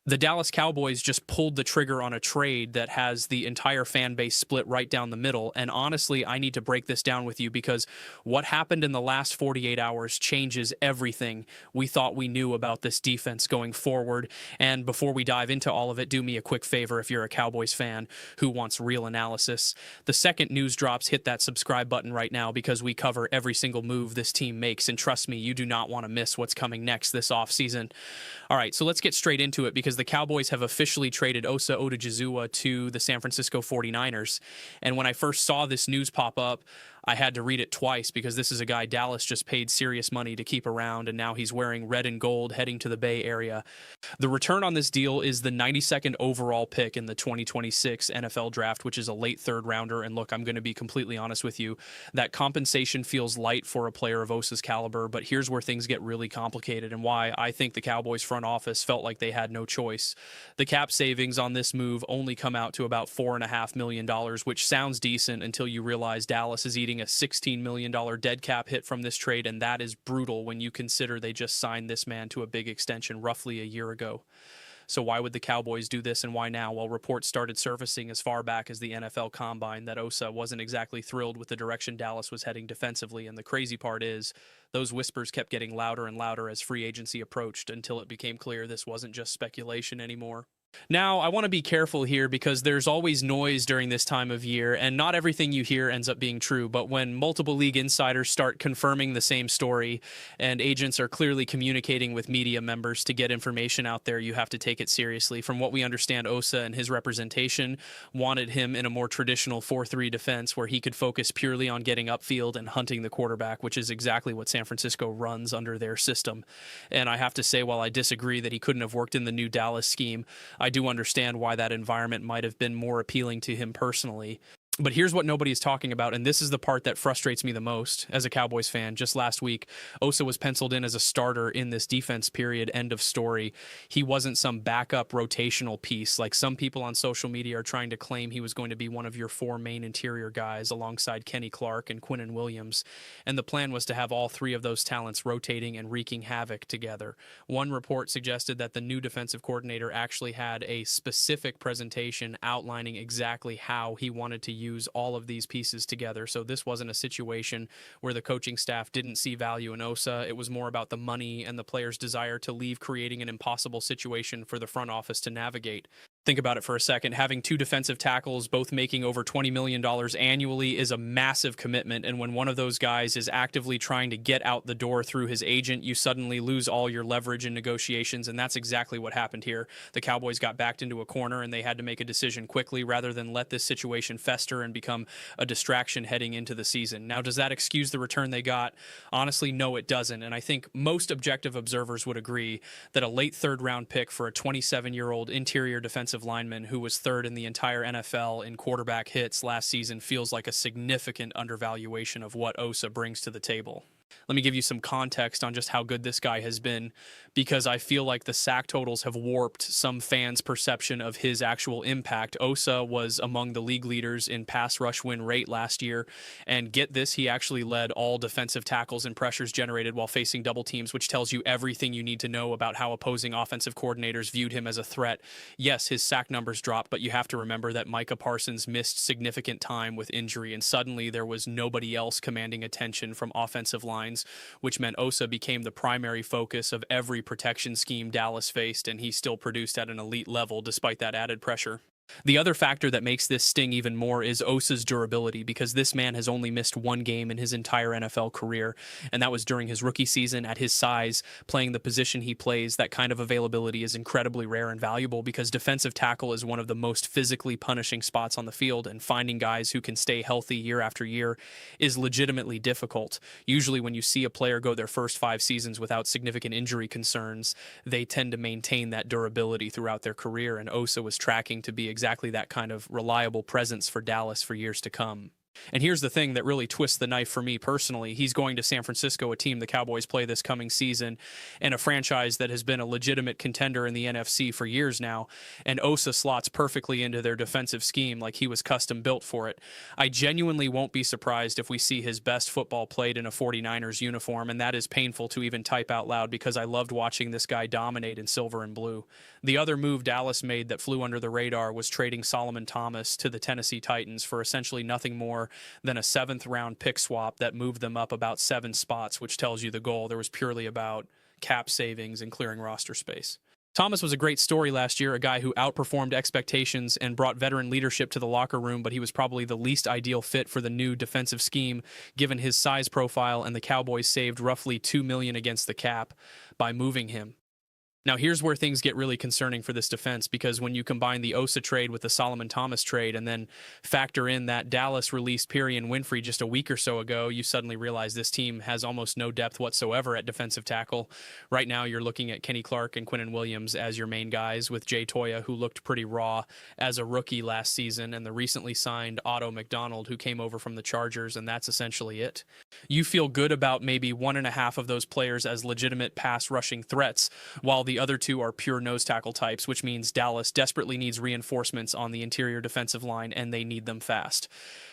The Dallas Cowboys just pulled the trigger on a trade that has the entire fan base split right down the middle. And honestly, I need to break this down with you because what happened in the last 48 hours changes everything we thought we knew about this defense going forward. And before we dive into all of it, do me a quick favor if you're a Cowboys fan who wants real analysis. The second news drops, hit that subscribe button right now because we cover every single move this team makes. And trust me, you do not want to miss what's coming next this offseason. All right, so let's get straight into it because the Cowboys have officially traded Odigizuwa to the San Francisco 49ers. And when I first saw this news pop up, I had to read it twice because this is a guy Dallas just paid serious money to keep around, and now he's wearing red and gold heading to the Bay Area. The return on this deal is the 92nd overall pick in the 2026 NFL draft, which is a late third rounder. And look, I'm going to be completely honest with you. That compensation feels light for a player of Osa's caliber, but here's where things get really complicated and why I think the Cowboys front office felt like they had no choice. The cap savings on this move only come out to about $4.5 million, which sounds decent until you realize Dallas is eating a $16 million dead cap hit from this trade, and that is brutal when you consider they just signed this man to a big extension roughly a year ago. So why would the Cowboys do this and why now? Well, reports started surfacing as far back as the NFL Combine that Osa wasn't exactly thrilled with the direction Dallas was heading defensively, and the crazy part is those whispers kept getting louder and louder as free agency approached until it became clear this wasn't just speculation anymore. Now, I want to be careful here because there's always noise during this time of year, and not everything you hear ends up being true. But when multiple league insiders start confirming the same story and agents are clearly communicating with media members to get information out there, you have to take it seriously. From what we understand, Osa and his representation wanted him in a more traditional 4-3 defense where he could focus purely on getting upfield and hunting the quarterback, which is exactly what San Francisco runs under their system. And I have to say, while I disagree that he couldn't have worked in the new Dallas scheme, I do understand why that environment might have been more appealing to him personally. But here's what nobody's talking about, and this is the part that frustrates me the most as a Cowboys fan. Just last week, Osa was penciled in as a starter in this defense period, end of story. He wasn't some backup rotational piece like some people on social media are trying to claim he was going to be one of your four main interior guys alongside Kenny Clark and Quinnen Williams. And the plan was to have all three of those talents rotating and wreaking havoc together. One report suggested that the new defensive coordinator actually had a specific presentation outlining exactly how he wanted to use all of these pieces together. So this wasn't a situation where the coaching staff didn't see value in Osa. It was more about the money and the players' desire to leave, creating an impossible situation for the front office to navigate. Think about it for a second. Having two defensive tackles, both making over $20 million annually, is a massive commitment. And when one of those guys is actively trying to get out the door through his agent, you suddenly lose all your leverage in negotiations. And that's exactly what happened here. The Cowboys got backed into a corner and they had to make a decision quickly rather than let this situation fester and become a distraction heading into the season. Now, does that excuse the return they got? Honestly, no, it doesn't. And I think most objective observers would agree that a late third round pick for a 27-year-old interior defensive lineman who was third in the entire NFL in quarterback hits last season feels like a significant undervaluation of what Osa brings to the table. Let me give you some context on just how good this guy has been, because I feel like the sack totals have warped some fans' perception of his actual impact. Osa was among the league leaders in pass rush win rate last year, and get this, he actually led all defensive tackles and pressures generated while facing double teams, which tells you everything you need to know about how opposing offensive coordinators viewed him as a threat. Yes, his sack numbers dropped, but you have to remember that Micah Parsons missed significant time with injury, and suddenly there was nobody else commanding attention from offensive lines, which meant Osa became the primary focus of every protection scheme Dallas faced, and he still produced at an elite level despite that added pressure. The other factor that makes this sting even more is Osa's durability, because this man has only missed one game in his entire NFL career, and that was during his rookie season. At his size, playing the position he plays, that kind of availability is incredibly rare and valuable because defensive tackle is one of the most physically punishing spots on the field, and finding guys who can stay healthy year after year is legitimately difficult. Usually when you see a player go their first 5 seasons without significant injury concerns, they tend to maintain that durability throughout their career, and Osa was tracking to be exactly that kind of reliable presence for Dallas for years to come. And here's the thing that really twists the knife for me personally. He's going to San Francisco, a team the Cowboys play this coming season, and a franchise that has been a legitimate contender in the NFC for years now. And Osa slots perfectly into their defensive scheme like he was custom built for it. I genuinely won't be surprised if we see his best football played in a 49ers uniform, and that is painful to even type out loud because I loved watching this guy dominate in silver and blue. The other move Dallas made that flew under the radar was trading Solomon Thomas to the Tennessee Titans for essentially nothing more than a seventh round pick swap that moved them up about 7 spots, which tells you the goal there was purely about cap savings and clearing roster space. Thomas was a great story last year, a guy who outperformed expectations and brought veteran leadership to the locker room, but he was probably the least ideal fit for the new defensive scheme given his size profile, and the Cowboys saved roughly $2 million against the cap by moving him. Now, here's where things get really concerning for this defense, because when you combine the Osa trade with the Solomon Thomas trade and then factor in that Dallas released Perian Winfrey just a week or so ago, you suddenly realize this team has almost no depth whatsoever at defensive tackle. Right now, you're looking at Kenny Clark and Quinnen Williams as your main guys, with Jay Toya, who looked pretty raw as a rookie last season, and the recently signed Otto McDonald, who came over from the Chargers, and that's essentially it. You feel good about maybe 1.5 of those players as legitimate pass rushing threats, while the other 2 are pure nose tackle types, which means Dallas desperately needs reinforcements on the interior defensive line, and they need them fast.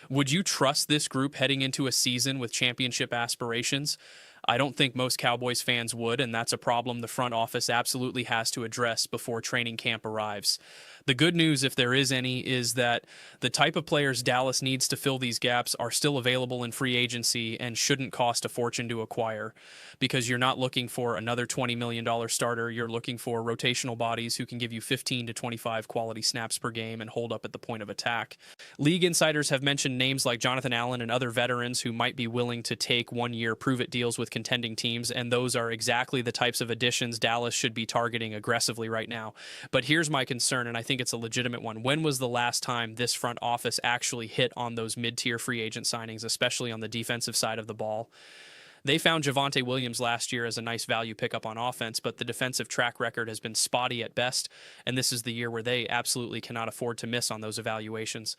Would you trust this group heading into a season with championship aspirations? I don't think most Cowboys fans would, and that's a problem the front office absolutely has to address before training camp arrives. The good news, if there is any, is that the type of players Dallas needs to fill these gaps are still available in free agency and shouldn't cost a fortune to acquire, because you're not looking for another $20 million starter. You're looking for rotational bodies who can give you 15 to 25 quality snaps per game and hold up at the point of attack. League insiders have mentioned names like Jonathan Allen and other veterans who might be willing to take 1-year prove-it deals with contending teams, and those are exactly the types of additions Dallas should be targeting aggressively right now. But here's my concern, and I think it's a legitimate one. When was the last time this front office actually hit on those mid-tier free agent signings, especially on the defensive side of the ball? They found Javonte Williams last year as a nice value pickup on offense, but the defensive track record has been spotty at best, and this is the year where they absolutely cannot afford to miss on those evaluations.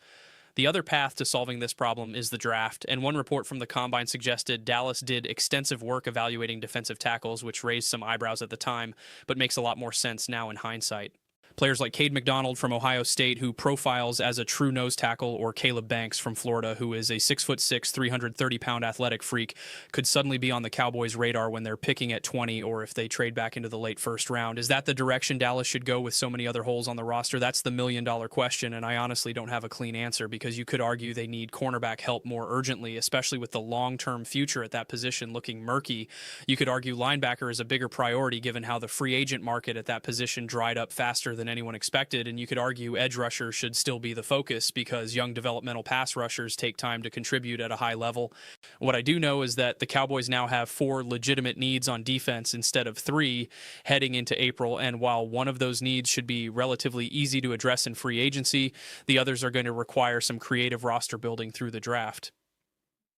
The other path to solving this problem is the draft, and one report from the Combine suggested Dallas did extensive work evaluating defensive tackles, which raised some eyebrows at the time, but makes a lot more sense now in hindsight. Players like Cade McDonald from Ohio State, who profiles as a true nose tackle, or Caleb Banks from Florida, who is a 6'6", 330-pound athletic freak, could suddenly be on the Cowboys' radar when they're picking at 20, or if they trade back into the late first round. Is that the direction Dallas should go with so many other holes on the roster? That's the million-dollar question, and I honestly don't have a clean answer, because you could argue they need cornerback help more urgently, especially with the long-term future at that position looking murky. You could argue linebacker is a bigger priority given how the free agent market at that position dried up faster than anyone expected, and you could argue edge rusher should still be the focus because young developmental pass rushers take time to contribute at a high level. What I do know is that the Cowboys now have 4 legitimate needs on defense instead of 3 heading into April, and while one of those needs should be relatively easy to address in free agency, the others are going to require some creative roster building through the draft.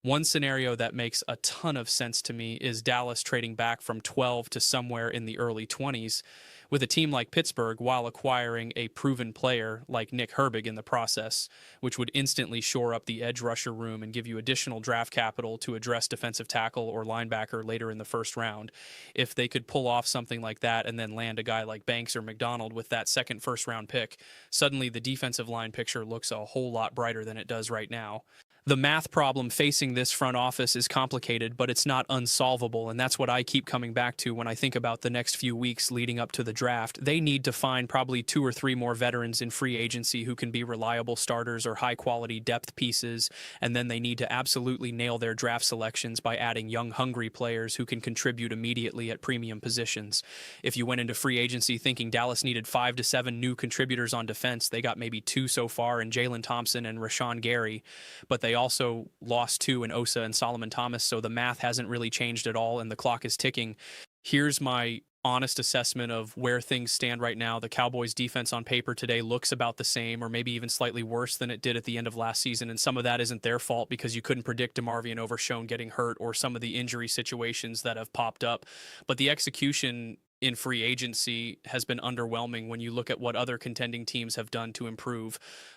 One scenario that makes a ton of sense to me is Dallas trading back from 12 to somewhere in the early 20s with a team like Pittsburgh while acquiring a proven player like Nick Herbig in the process, which would instantly shore up the edge rusher room and give you additional draft capital to address defensive tackle or linebacker later in the first round. If they could pull off something like that and then land a guy like Banks or McDonald with that second first-round pick, suddenly the defensive line picture looks a whole lot brighter than it does right now. The math problem facing this front office is complicated, but it's not unsolvable, and that's what I keep coming back to when I think about the next few weeks leading up to the draft. They need to find probably 2 or 3 more veterans in free agency who can be reliable starters or high-quality depth pieces, and then they need to absolutely nail their draft selections by adding young, hungry players who can contribute immediately at premium positions. If you went into free agency thinking Dallas needed 5 to 7 new contributors on defense, they got maybe 2 so far in Jalen Thompson and Rashawn Gary, but they also lost 2 in Osa and Solomon Thomas, so the math hasn't really changed at all, and the clock is ticking. Here's my honest assessment of where things stand right now. The Cowboys' defense on paper today looks about the same, or maybe even slightly worse than it did at the end of last season, and some of that isn't their fault because you couldn't predict DeMarvion Overshown getting hurt or some of the injury situations that have popped up. But the execution in free agency has been underwhelming when you look at what other contending teams have done to improve.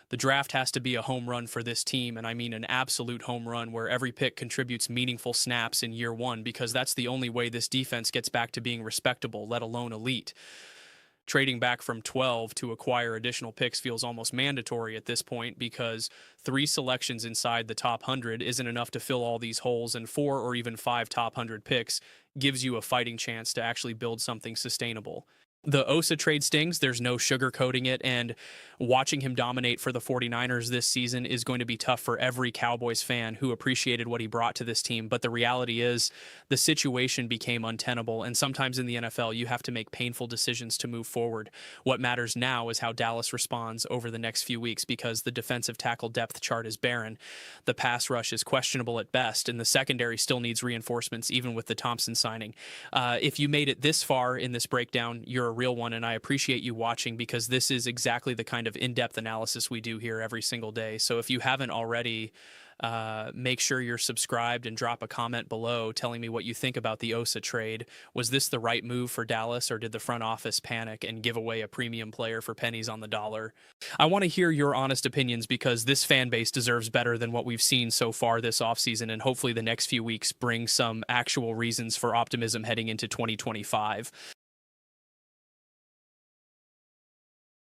The draft has to be a home run for this team, and I mean an absolute home run where every pick contributes meaningful snaps in year 1, because that's the only way this defense gets back to being respectable, let alone elite. Trading back from 12 to acquire additional picks feels almost mandatory at this point, because 3 selections inside the top 100 isn't enough to fill all these holes, and 4 or even 5 top 100 picks gives you a fighting chance to actually build something sustainable. The Osa trade stings. There's no sugarcoating it. And watching him dominate for the 49ers this season is going to be tough for every Cowboys fan who appreciated what he brought to this team. But the reality is the situation became untenable. And sometimes in the NFL, you have to make painful decisions to move forward. What matters now is how Dallas responds over the next few weeks, because the defensive tackle depth chart is barren. The pass rush is questionable at best, and the secondary still needs reinforcements, even with the Thompson signing. If you made it this far in this breakdown, you're a real one, and I appreciate you watching, because this is exactly the kind of in-depth analysis we do here every single day. So if you haven't already, make sure you're subscribed and drop a comment below telling me what you think about the Osa trade. Was this the right move for Dallas, or did the front office panic and give away a premium player for pennies on the dollar? I want to hear your honest opinions, because this fan base deserves better than what we've seen so far this offseason, and hopefully the next few weeks bring some actual reasons for optimism heading into 2025.